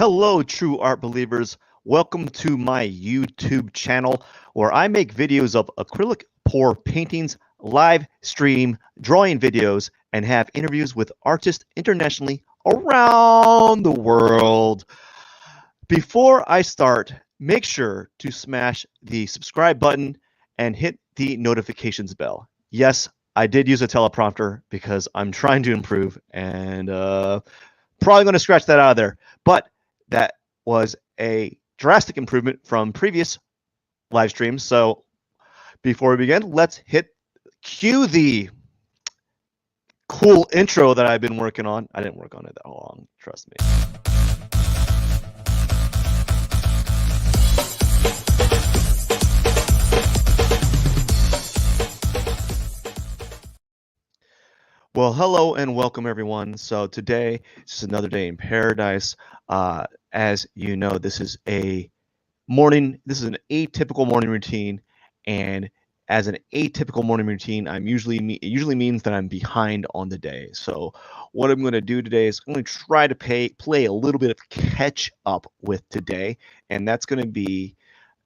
Hello, true art believers. Welcome to my YouTube channel where I make videos of acrylic pour paintings, live stream drawing videos, and have interviews with artists internationally around the world. Before I start, make sure to smash the subscribe button and hit the notifications bell. Yes, I did use a teleprompter because I'm trying to improve and probably going to scratch that out of there. But that was a drastic improvement from previous live streams. So before we begin, let's cue the cool intro that I've been working on. I didn't work on it that long, trust me. Well, hello and welcome everyone. So today is another day in paradise. As you know, this is an atypical morning routine, and as an atypical morning routine, it usually means that I'm behind on the day. So what I'm going to do today is I'm going to try to play a little bit of catch up with today, and that's going to be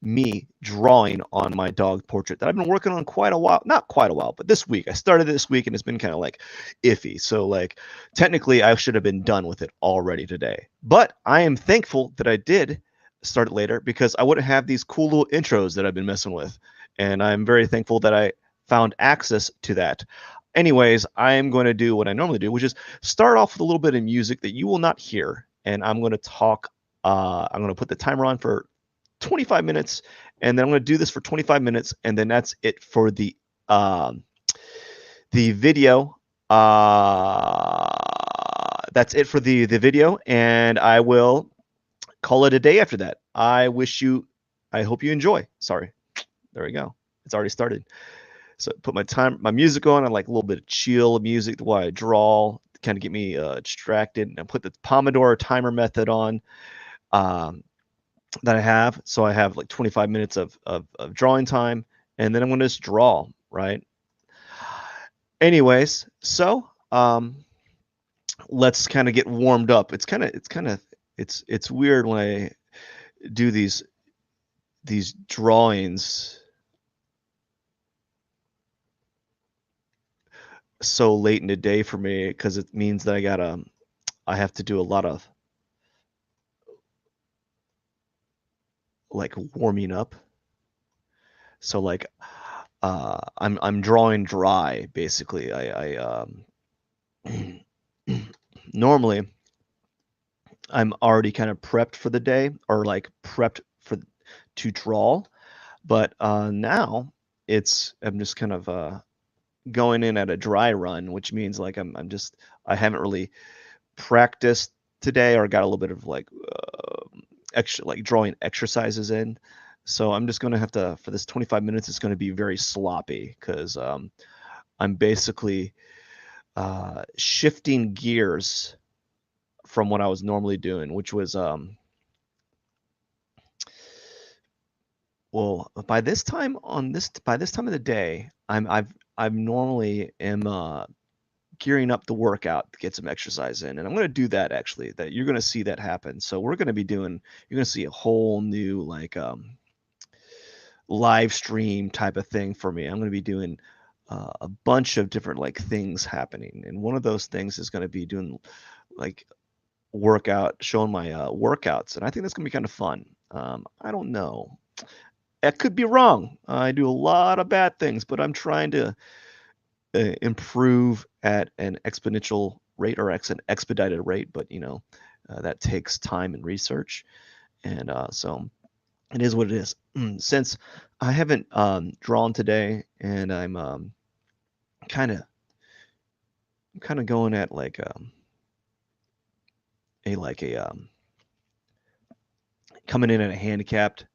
me drawing on my dog portrait that I've been working on quite a while. Not quite a while, but this week. I started this week and it's been kind of like iffy. So like technically I should have been done with it already today. But I am thankful that I did start it later because I wouldn't have these cool little intros that I've been messing with. And I'm very thankful that I found access to that. Anyways, I am going to do what I normally do, which is start off with a little bit of music that you will not hear. And I'm going to talk, I'm going to put the timer on for 25 minutes, and then I'm going to do this for 25 minutes, and then that's it for the video. That's it for the video, and I will call it a day after that. I hope you enjoy. Sorry, there we go. It's already started. So put my music on. I like a little bit of chill music while I draw, kind of get me distracted. And I put the Pomodoro timer method on. That I have. So I have like 25 minutes of drawing time, and then I'm going to just draw, right? Anyways, so let's kind of get warmed up. It's weird when I do these drawings so late in the day for me, because it means that I have to do a lot of like warming up. So like I'm drawing dry basically. I normally I'm already kind of prepped for the day, or like prepped to draw, but now I'm just kind of going in at a dry run, which means like I haven't really practiced today or got a little bit of like extra like drawing exercises in. So I'm just going to have to, for this 25 minutes, it's going to be very sloppy because I'm basically shifting gears from what I was normally doing, which was well, by this time of the day, I'm normally gearing up the workout to get some exercise in, and I'm going to do that actually. That you're going to see that happen. So you're going to see a whole new like live stream type of thing for me. I'm going to be doing a bunch of different like things happening, and one of those things is going to be doing like showing my workouts, and I think that's going to be kind of fun. I don't know. I could be wrong. I do a lot of bad things, but I'm trying to improve at an exponential rate, or an expedited rate, but that takes time and research, and so it is what it is. Since I haven't drawn today, and I'm kind of going at like coming in at a handicapped,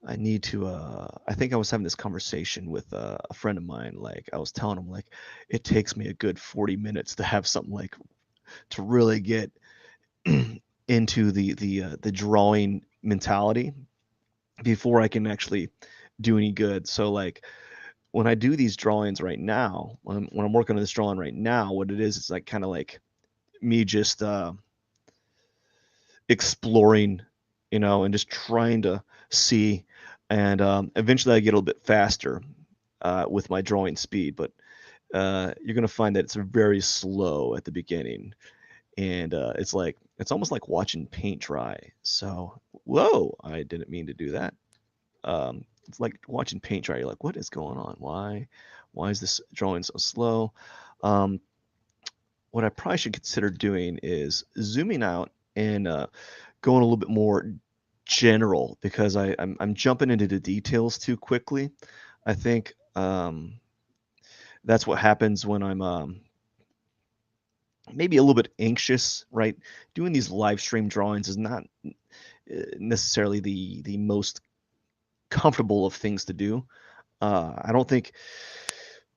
I need to I think I was having this conversation with a friend of mine. Like I was telling him like it takes me a good 40 minutes to have something like to really get into the drawing mentality before I can actually do any good. So like when I do these drawings right now, when I'm working on this drawing right now, what it is, it's like kind of like me just exploring, and just trying to see. And eventually I get a little bit faster with my drawing speed, but you're going to find that it's very slow at the beginning. And it's almost like watching paint dry. So, whoa, I didn't mean to do that. It's like watching paint dry. You're like, what is going on? Why is this drawing so slow? Um, what I probably should consider doing is zooming out and going a little bit more general, because I'm jumping into the details too quickly. I think that's what happens when I'm maybe a little bit anxious, right? Doing these live stream drawings is not necessarily the most comfortable of things to do. I don't think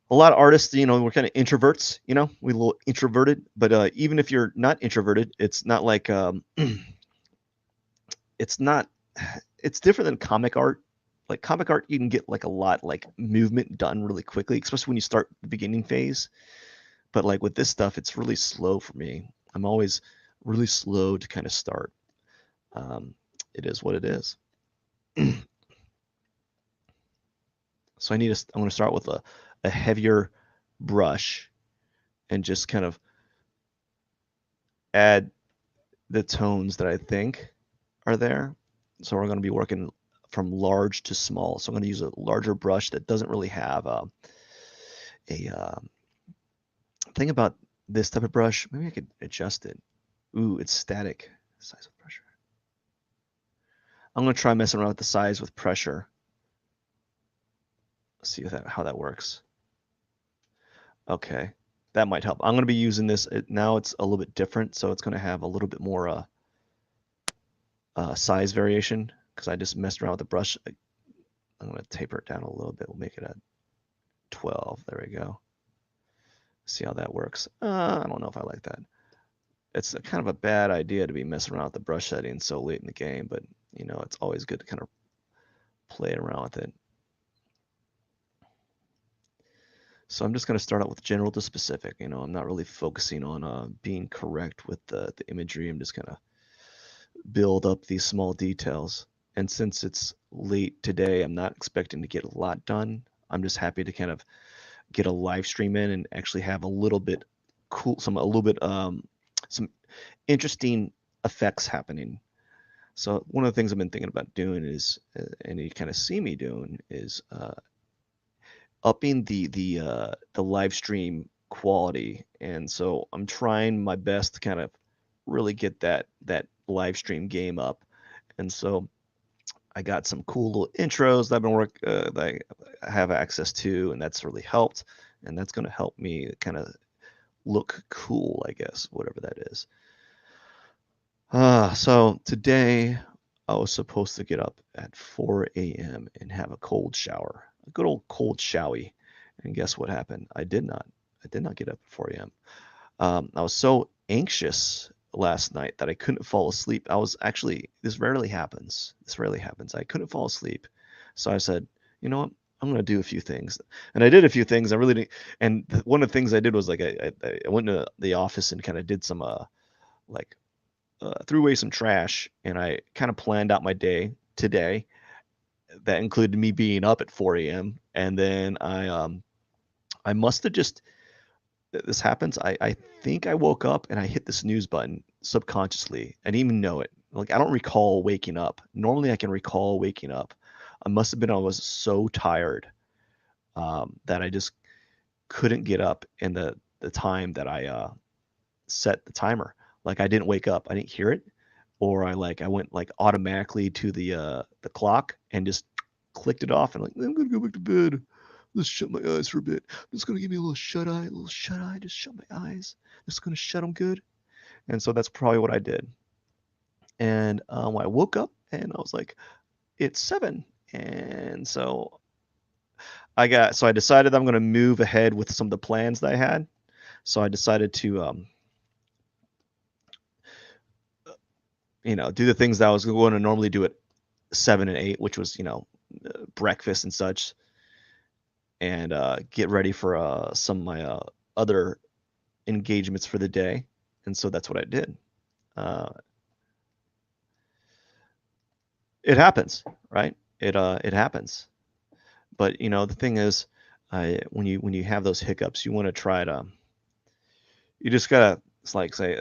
a lot of artists, we're kind of introverts, we're a little introverted, but even if you're not introverted, it's not like it's not it's different than comic art. Like comic art, you can get like a lot like movement done really quickly, especially when you start the beginning phase. But like with this stuff, it's really slow for me. I'm always really slow to kind of start. Um, it is what it is. So I'm going to start with a heavier brush and just kind of add the tones that I think are there. So we're going to be working from large to small. So I'm going to use a larger brush that doesn't really have a thing about this type of brush. Maybe I could adjust it. Ooh, it's static. Size of pressure. I'm going to try messing around with the size with pressure. Let's see how that works. Okay, that might help. I'm going to be using this. Now it's a little bit different, so it's going to have a little bit more size variation because I just messed around with the brush. I'm going to taper it down a little bit. We'll make it at 12. There we go. See how that works. I don't know if I like that. It's kind of a bad idea to be messing around with the brush settings so late in the game, but it's always good to kind of play around with it. So I'm just going to start out with general to specific. I'm not really focusing on being correct with the imagery. I'm just going to build up these small details. And since it's late today, I'm not expecting to get a lot done. I'm just happy to kind of get a live stream in and actually have a little bit some interesting effects happening. So one of the things I've been thinking about doing is, and you kind of see me doing, is upping the live stream quality. And so I'm trying my best to kind of really get that live stream game up. And so I got some cool little intros that I've been that I have access to, and that's really helped. And that's going to help me kind of look cool, I guess, whatever that is. So today I was supposed to get up at 4 a.m. and have a cold shower, a good old cold showy. And guess what happened? I did not. I did not get up at 4 a.m. I was so anxious last night that I couldn't fall asleep. This rarely happens. This rarely happens. I couldn't fall asleep. So I said, you know what? I'm going to do a few things. And I did a few things. I really didn't. And one of the things I did was like, I went to the office and kind of did some, threw away some trash, and I kind of planned out my day today. That included me being up at 4 a.m. And then I must have just, this happens. I think I woke up and I hit the snooze button subconsciously. I didn't even know it. Like, I don't recall waking up. Normally I can recall waking up. I was so tired that I just couldn't get up in the time that I set the timer. Like, I didn't wake up. I didn't hear it. Or I went like automatically to the clock and just clicked it off and like, I'm gonna go back to bed. Let's shut my eyes for a bit. I'm just gonna give me a little shut eye, just shut my eyes. Just gonna shut them good. And so that's probably what I did. And I woke up and I was like, it's 7. And so I decided I'm gonna move ahead with some of the plans that I had. So I decided to do the things that I was going to normally do at 7 and 8, which was, breakfast and such, and get ready for some of my other engagements for the day. And so that's what I did. Uh, it happens, right? It happens. But the thing is, when you have those hiccups, you want to try to. You just gotta, it's like say,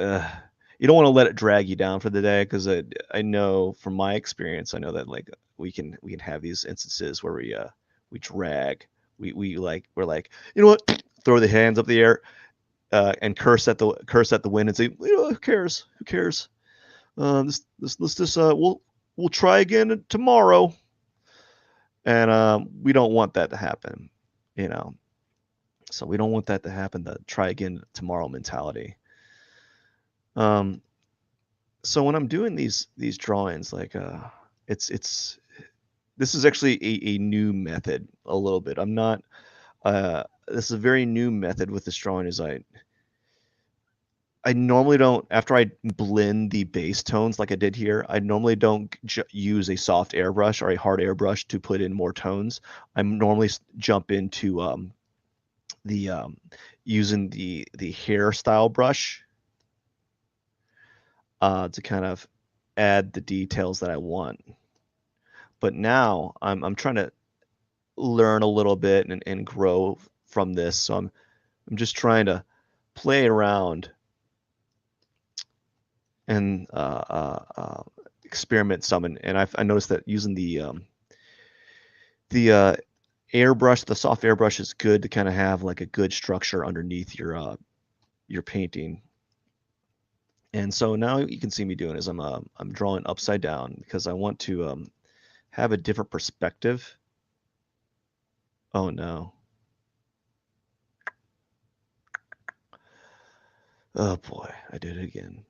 you don't want to let it drag you down for the day, because I know from my experience, I know that like we can have these instances where we drag, we're like, you know what, throw the hands up the air, and curse at the wind and say, who cares, who cares, let's just we'll try again tomorrow. And we don't want that to happen, you know. So we don't want that to happen, the try again tomorrow mentality. Um, so when I'm doing these drawings, like it's this is actually a new method a little bit. I'm not this is a very new method with this drawing. Is I normally don't, after I blend the base tones like I did here, I normally don't use a soft airbrush or a hard airbrush to put in more tones. I normally jump into the using the hairstyle brush to kind of add the details that I want. But now I'm trying to learn a little bit and grow from this. So I'm just trying to play around and experiment some. And I noticed that using the airbrush, the soft airbrush, is good to kind of have like a good structure underneath your painting. And so now you can see me doing is I'm drawing upside down because I want to have a different perspective. Oh no. Oh boy, I did it again.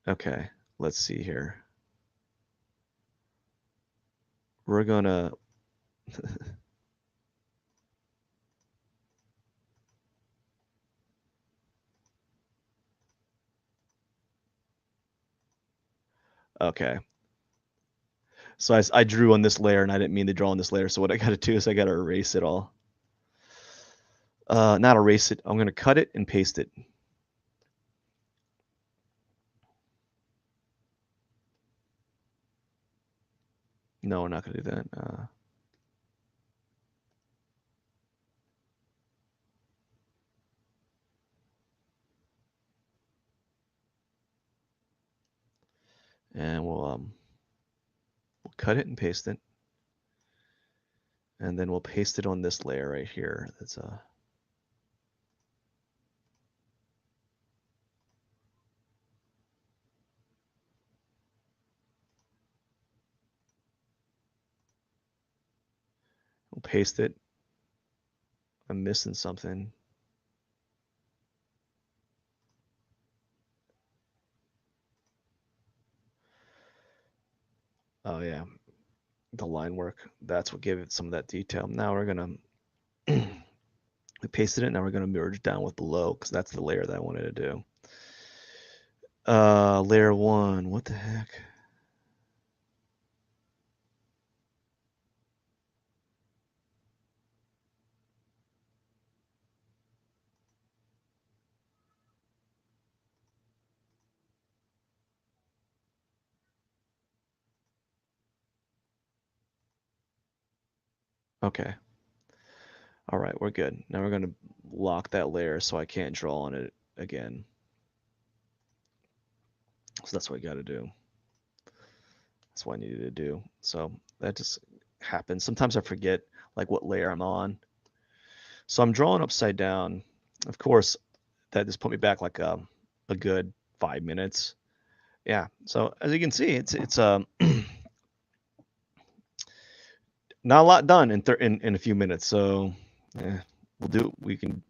Okay, let's see here. We're gonna okay. So I drew on this layer and I didn't mean to draw on this layer. So what I got to do is I got to erase it all. Not erase it. I'm gonna cut it and paste it. No, we're not gonna do that. And we'll cut it and paste it, and then we'll paste it on this layer right here. That's we'll paste it. I'm missing something. Oh yeah, the line work. That's what gave it some of that detail. Now we're gonna we pasted it. Now we're gonna merge down with below because that's the layer that I wanted to do. Layer one. What the heck? Okay. All right, we're good. Now we're gonna lock that layer so I can't draw on it again. So that's what I got to do. That's what I needed to do. So that just happens. Sometimes I forget like what layer I'm on. So I'm drawing upside down. Of course, that just put me back like a good 5 minutes. Yeah. So as you can see, it's not a lot done in a few minutes. So we'll do. We can,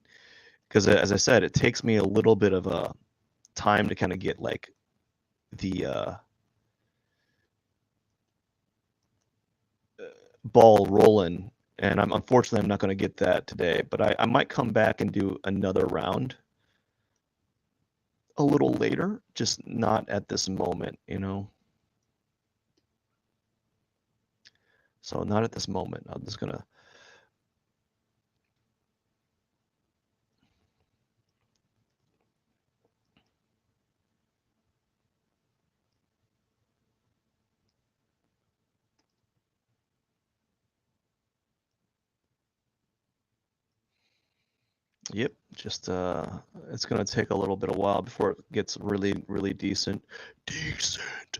because as I said, it takes me a little bit of a time to kind of get like the ball rolling. And unfortunately I'm not going to get that today, but I might come back and do another round a little later, just not at this moment, you know. So not at this moment. I'm just gonna. Yep, just it's gonna take a little bit of while before it gets really decent. Decent.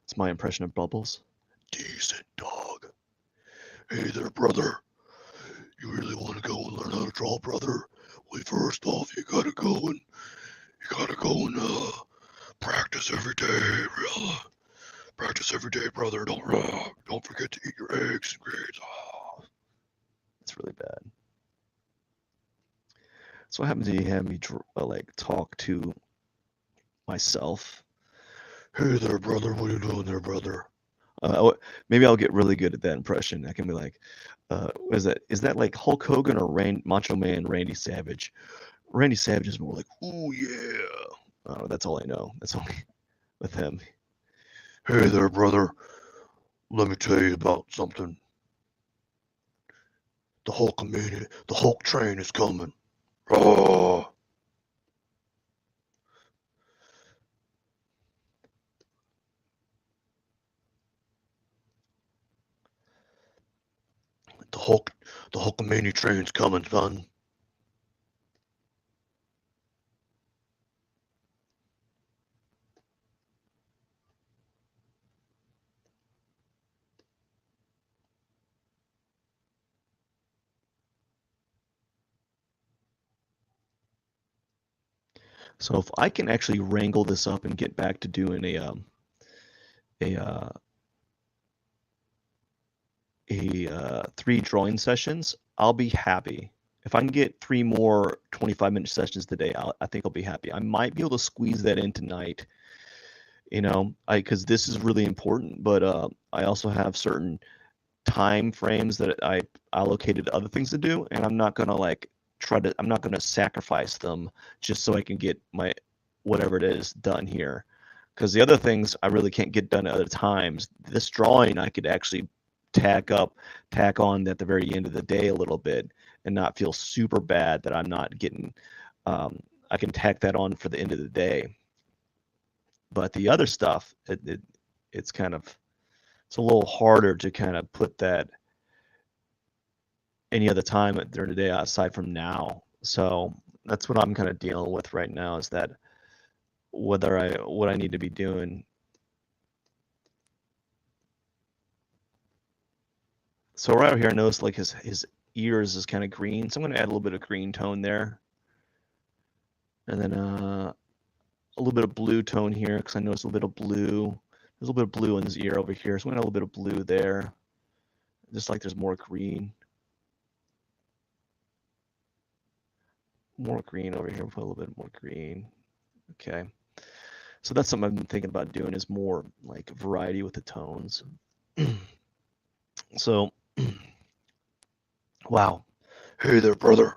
It's my impression of Bubbles. Decent dog. Hey there, brother. You really want to go and learn how to draw, brother? Well, first off, you gotta go and practice every day, brother. Practice every day, brother. Don't forget to eat your eggs and grades. Oh, it's really bad. So what happens if you have me like talk to myself? Hey there, brother. What are you doing there, brother? Maybe I'll get really good at that impression. I can be like, is that like Hulk Hogan or Macho Man Randy Savage? Randy Savage is more like, ooh yeah. That's all I know. That's only with him. Hey there, brother. Let me tell you about something. The Hulk train is coming. Oh, the Hulk, the Hulkamania train's coming, son. So if I can actually wrangle this up and get back to doing a uh, a 3 drawing sessions, I'll be happy. If I can get 3 more 25-minute sessions today, I think I'll be happy. I might be able to squeeze that in tonight, I because this is really important, but I also have certain time frames that I allocated other things to do, and I'm not gonna sacrifice them just so I can get my whatever it is done here. Because the other things I really can't get done at other times. This drawing I could actually tack on at the very end of the day a little bit and not feel super bad that I'm not getting. I can tack that on for the end of the day. But the other stuff, it's kind of it's a little harder to kind of put that any other time during the day aside from now. So that's what I'm kind of dealing with right now is that what I need to be doing. So right over here, I noticed like his ears is kind of green, so I'm gonna add a little bit of green tone there, and then a little bit of blue tone here because I noticed a little bit of blue. There's a little bit of blue in his ear over here, so I'm gonna add a little bit of blue there, just like there's more green over here. We'll put a little bit more green. Okay. So that's something I've been thinking about doing is more like variety with the tones. So, wow. Hey there, brother.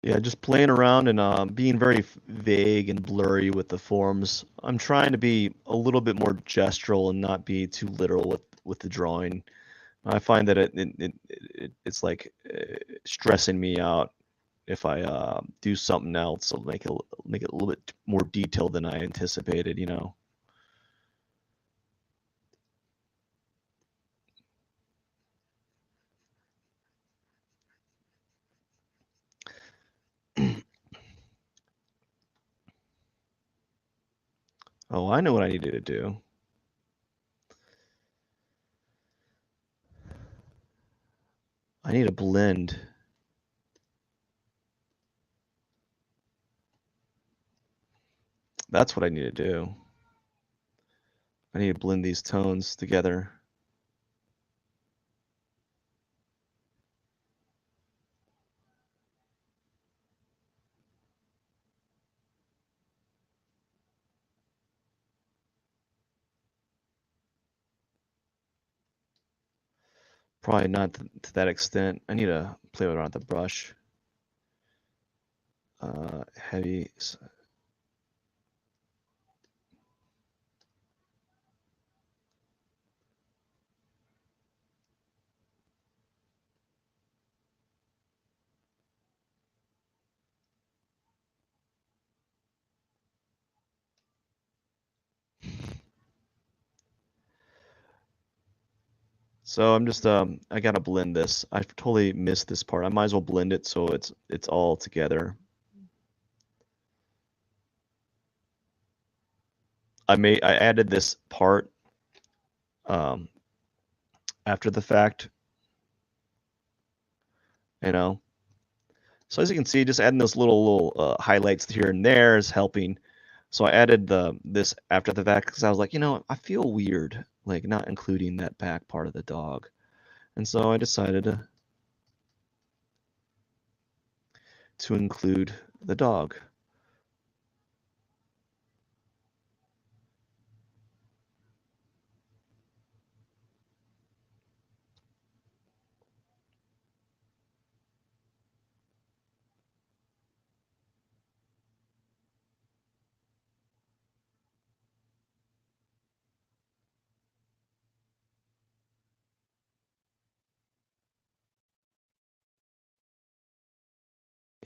Yeah, just playing around and being very vague and blurry with the forms. I'm trying to be a little bit more gestural and not be too literal with the drawing. I find that it's like stressing me out if I do something else. It'll make it a little bit more detailed than I anticipated. Oh, I know what I needed to do. I need to blend. That's what I need to do. I need to blend these tones together. Probably not to that extent. I need to play around with the brush. Heavy. So I'm just I gotta blend this. I totally missed this part. I might as well blend it so it's all together. I added this part um, after the fact, you know. So as you can see, just adding those little highlights here and there is helping. So I added this after the fact because I was like, I feel weird like not including that back part of the dog, and so I decided to include the dog.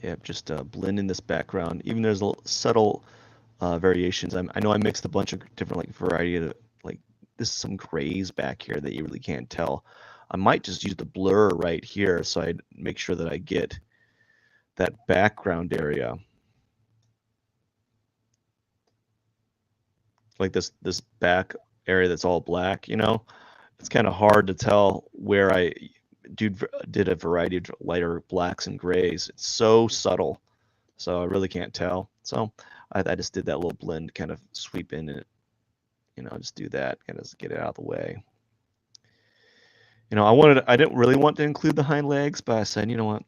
Yeah, just blending this background. Even there's subtle variations. I know I mixed a bunch of different like variety of like this is some grays back here that you really can't tell. I might just use the blur right here so I make sure that I get that background area. Like this back area that's all black, It's kind of hard to tell where I did a variety of lighter blacks and grays. It's so subtle, so I really can't tell. So I just did that little blend, kind of sweep in it, just do that, kind of get it out of the way. I didn't really want to include the hind legs, but I said, you know what,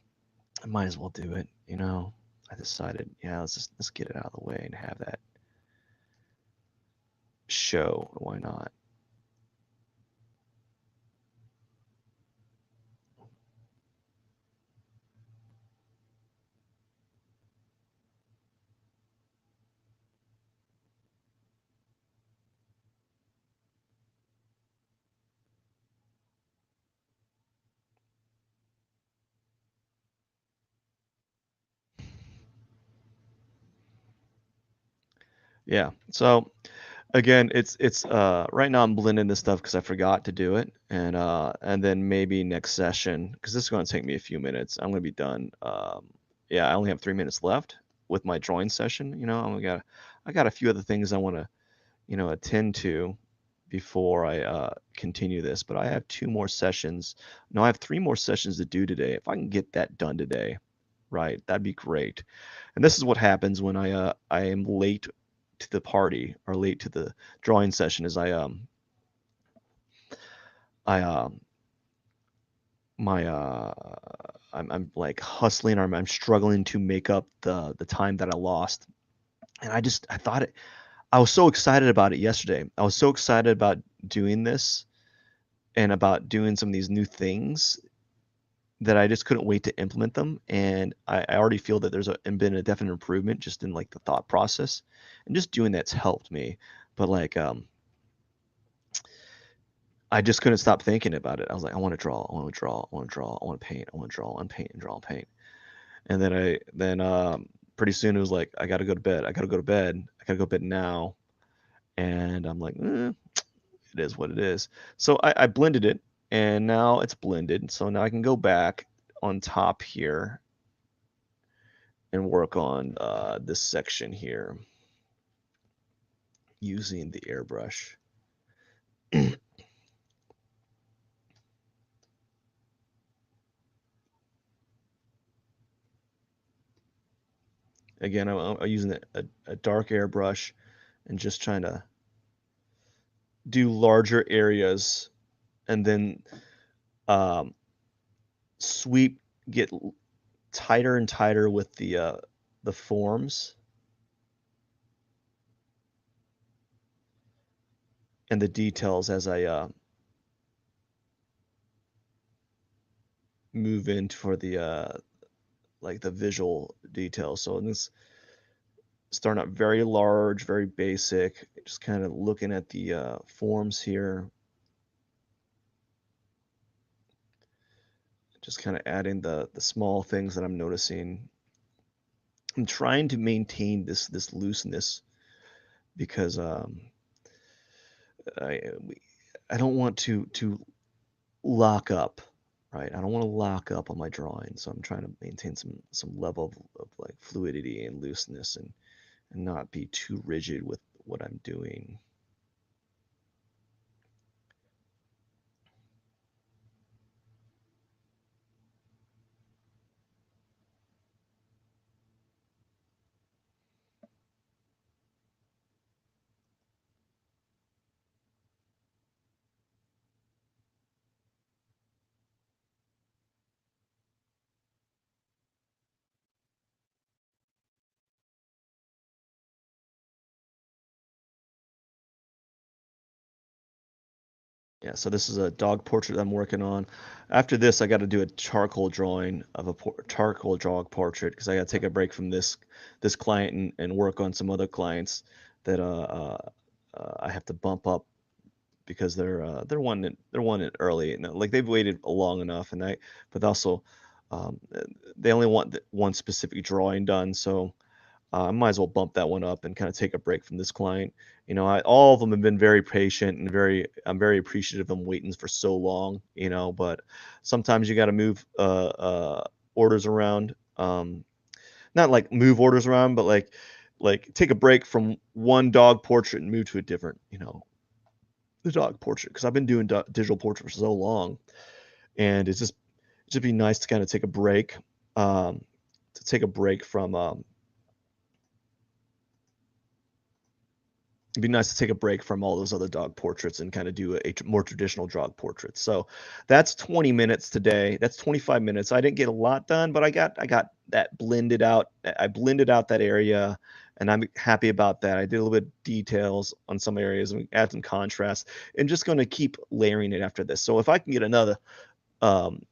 I might as well do it. I decided, yeah, let's get it out of the way and have that show. Why not? Yeah. So again, it's right now I'm blending this stuff because I forgot to do it, and then maybe next session because this is going to take me a few minutes. I'm going to be done. Yeah, I only have 3 minutes left with my drawing session. I got a few other things I want to attend to before I continue this, but I have 2 more sessions. No, I have 3 more sessions to do today. If I can get that done today, right, that'd be great. And this is what happens when I am late to the party or late to the drawing session is I my I'm like hustling or I'm struggling to make up the time that I lost. And I thought I was so excited about it yesterday. I was so excited about doing this and about doing some of these new things that I just couldn't wait to implement them. And I already feel that been a definite improvement just in like the thought process, and just doing that's helped me. But like I just couldn't stop thinking about it. I was like, I want to draw, I want to draw, I want to draw, I want to paint, I want to draw, and paint and draw and paint. And then pretty soon it was like I got to go to bed. I got to go to bed. I got to go to bed now. And I'm like, it is what it is. So I blended it, and now it's blended. So now I can go back on top here and work on this section here. using the airbrush. Again, I'm using a dark airbrush and just trying to do larger areas, and then sweep, get tighter and tighter with the forms and the details as I move in for the like the visual details. So in this, starting out very large, very basic, just kind of looking at the forms here, just kind of adding the small things that I'm noticing. I'm trying to maintain this looseness because I I don't want to lock up, right? I don't want to lock up on my drawing, so I'm trying to maintain some level of like fluidity and looseness, and not be too rigid with what I'm doing. Yeah, so this is a dog portrait I'm working on. After this, I got to do a charcoal drawing of a charcoal dog portrait because I got to take a break from this client and work on some other clients that I have to bump up because they're wanting it early, and like they've waited long enough, and but also they only want one specific drawing done, so I might as well bump that one up and kind of take a break from this client. All of them have been very patient and I'm very appreciative of them waiting for so long, but sometimes you got to move orders around. Not like move orders around, but like take a break from one dog portrait and move to a different, the dog portrait, because I've been doing digital portrait for so long, and it'd be nice to kind of take a break, from it'd be nice to take a break from all those other dog portraits and kind of do a more traditional dog portrait. So that's 20 minutes today. That's 25 minutes. I didn't get a lot done, but I got that blended out. I blended out that area, and I'm happy about that. I did a little bit of details on some areas and add some contrast, and just going to keep layering it after this. So if I can get another um,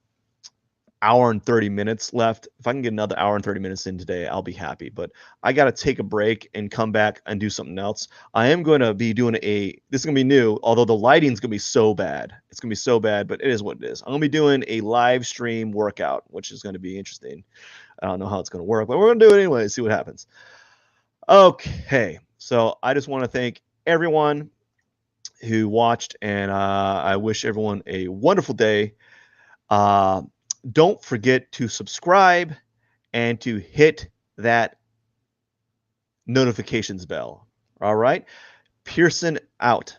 hour and 30 minutes left. If I can get another hour and 30 minutes in today, I'll be happy. But I got to take a break and come back and do something else. I am going to be doing this is going to be new, although the lighting's going to be so bad. It's going to be so bad, but it is what it is. I'm going to be doing a live stream workout, which is going to be interesting. I don't know how it's going to work, but we're going to do it anyway, see what happens. Okay. So I just want to thank everyone who watched, and I wish everyone a wonderful day. Don't forget to subscribe and to hit that notifications bell. All right. Pierson out.